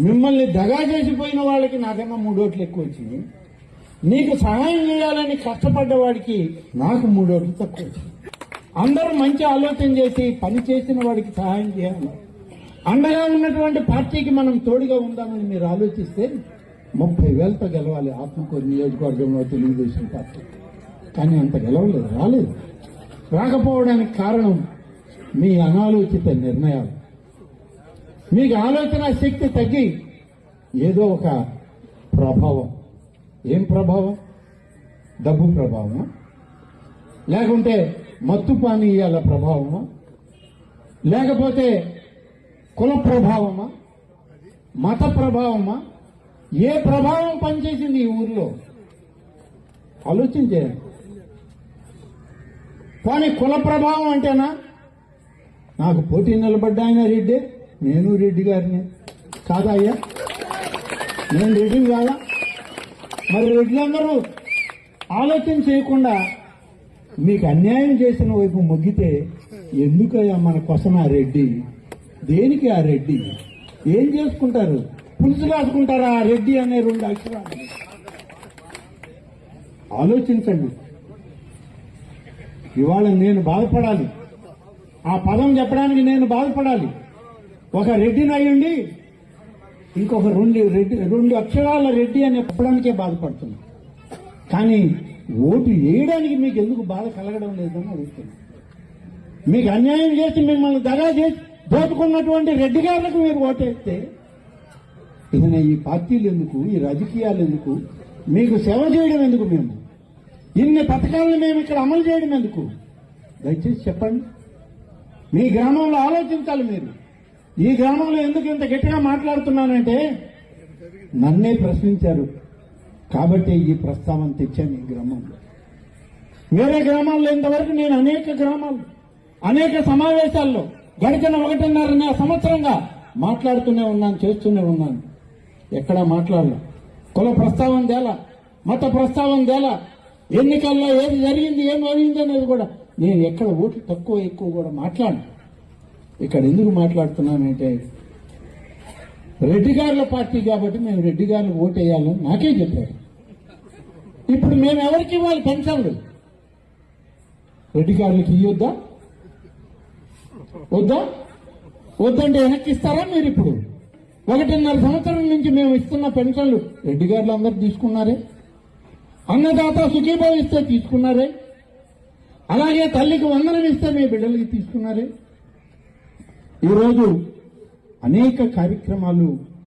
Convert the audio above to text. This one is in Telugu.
మిమ్మల్ని దగా చేసిపోయిన వాళ్ళకి నాకన్నా 3 ఓట్లు ఎక్కువ వచ్చినాయి. నీకు సహాయం చేయాలని కష్టపడ్డ వాడికి నాకు 3 ఓట్లు తక్కువ వచ్చినాయి. అందరూ మంచి ఆలోచన చేసి పని చేసిన వాడికి సహాయం చేయాలి. అండగా ఉన్నటువంటి పార్టీకి మనం తోడుగా ఉందామని మీరు ఆలోచిస్తే 30,000తో గెలవాలి ఆత్మకూరు నియోజకవర్గంలో తెలుగుదేశం పార్టీ. కానీ అంత గెలవలేదు, రాలేదు. రాకపోవడానికి కారణం మీ అనాలోచిత నిర్ణయాలు. మీకు ఆలోచన శక్తి తగ్గి ఏదో ఒక ప్రభావం. ఏం ప్రభావం? డబ్బు ప్రభావమా, లేకుంటే మత్తు పానీయాల ప్రభావమా, లేకపోతే కుల ప్రభావమా, మత ప్రభావమా? ఏ ప్రభావం పనిచేసింది ఈ ఊర్లో? ఆలోచించేయండి. కానీ కుల ప్రభావం అంటేనా? నాకు పోటీ నిలబడ్డ ఆయన రెడ్డి, నేను రెడ్డి గారిని కాదా అయ్యా? నేను రెడ్డిని కాదా? మరి రెడ్లందరూ ఆలోచన చేయకుండా మీకు అన్యాయం చేసిన వైపు మొగ్గితే ఎందుకయ్యా మన కోసం ఆ రెడ్డి? దేనికి ఆ రెడ్డి? ఏం చేసుకుంటారు? పులుసు రాసుకుంటారా ఆ రెడ్డి అనే 2 అక్షరాలు? ఆలోచించండి. ఇవాళ నేను బాధపడాలి, ఆ పదం చెప్పడానికి నేను బాధపడాలి. ఒక రెడ్డిని అయ్యండి ఇంకొక 2 అక్షరాల రెడ్డి అని చెప్పడానికే బాధపడుతున్నా. కానీ ఓటు వేయడానికి మీకు ఎందుకు బాధ కలగడం లేదని అడుగుతున్నా. మీకు అన్యాయం చేసి మిమ్మల్ని దగా చేసి దోచుకున్నటువంటి రెడ్డి గారులకు మీరు ఓటేస్తే ఇక ఈ పార్టీలు ఎందుకు, ఈ రాజకీయాలు ఎందుకు, మీకు సేవ చేయడం ఎందుకు? మేము ఇన్ని పథకాలను మేము ఇక్కడ అమలు చేయడం ఎందుకు? దయచేసి చెప్పండి. మీ గ్రామంలో ఆలోచించాలి మీరు. ఈ గ్రామంలో ఎందుకు ఇంత గట్టిగా మాట్లాడుతున్నానంటే నన్నే ప్రశ్నించారు కాబట్టి ఈ ప్రస్తావన తెచ్చాను ఈ గ్రామంలో. వేరే గ్రామాల్లో ఇంతవరకు నేను అనేక సమావేశాల్లో గడిచిన 1.5 సంవత్సరంగా మాట్లాడుతూనే ఉన్నాను, చేస్తూనే ఉన్నాను. ఎక్కడా మాట్లాడలే. కుల ప్రస్తావన తేలా, మత ప్రస్తావన తేలా, ఎన్నికల్లో ఏది జరిగింది ఏం జరిగింది అనేది కూడా నేను ఎక్కడ ఓట్లు తక్కువ ఎక్కువ కూడా మాట్లాడను. ఇక్కడ ఎందుకు మాట్లాడుతున్నానంటే రెడ్డి గారుల పార్టీ కాబట్టి మేము రెడ్డి గారులు ఓటు వేయాలని నాకే చెప్పారు. ఇప్పుడు మేము ఎవరికి ఇవ్వాలి పెన్షన్లు? రెడ్డి గారులకి ఇవ్వద్దా? వద్దంటే వెనక్కి ఇస్తారా మీరు? ఇప్పుడు 1.5 సంవత్సరం నుంచి మేము ఇస్తున్న పెన్షన్లు రెడ్డి గారులు అందరూ తీసుకున్నారే. అన్నదాత సుఖీభావ ఇస్తే తీసుకున్నారే. అలాగే తల్లికి వందనం ఇస్తే మీ బిడ్డలకి తీసుకున్నారే. ఈరోజు అనేక కార్యక్రమాలు